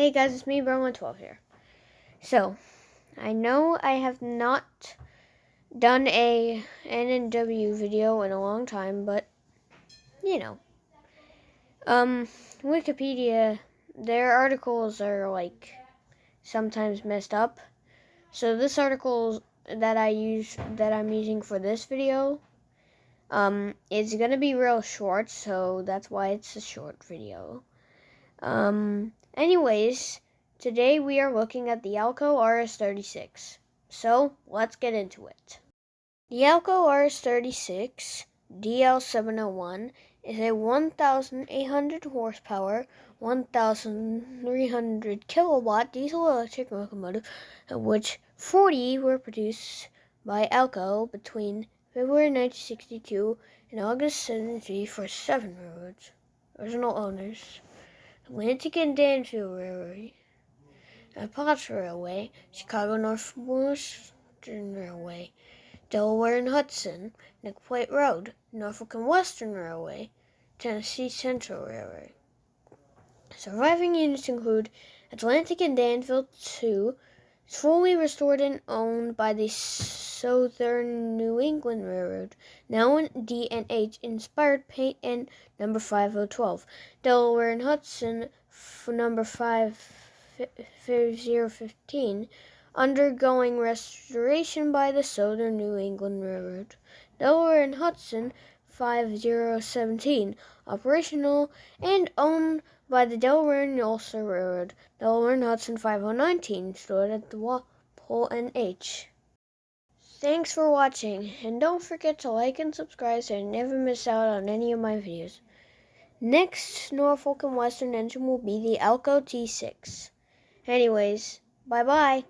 Hey guys, it's me, Bro12 here. So, I know I have not done a NNW video in a long time, but, you know. Wikipedia, their articles are, sometimes messed up. So this article that I'm using for this video, is gonna be real short, so that's why it's a short video. Anyways, today we are looking at the ALCO RS-36. So, let's get into it. The ALCO RS-36 DL701 is a 1,800 horsepower, 1,300 kilowatt diesel-electric locomotive, of which 40 were produced by ALCO between February 1962 and August 73 for 7 railroads. Original owners: Atlantic and Danville Railway, Potts Railway, Chicago Northwestern Railway, Delaware and Hudson, Neck Plate Road, Norfolk and Western Railway, Tennessee Central Railway. Surviving units include Atlantic and Danville 2, fully restored and owned by the Southern New England Railroad, now in D&H inspired paint and number 5012. Delaware and Hudson number 5015, undergoing restoration by the Southern New England Railroad. Delaware and Hudson 5017, operational and owned by the Delaware and Ulster Railroad. Delaware and Hudson 5019, stored at the Walpole NH. Thanks for watching, and don't forget to like and subscribe so you never miss out on any of my videos. Next Norfolk and Western engine will be the ALCO T6. Anyways, bye-bye.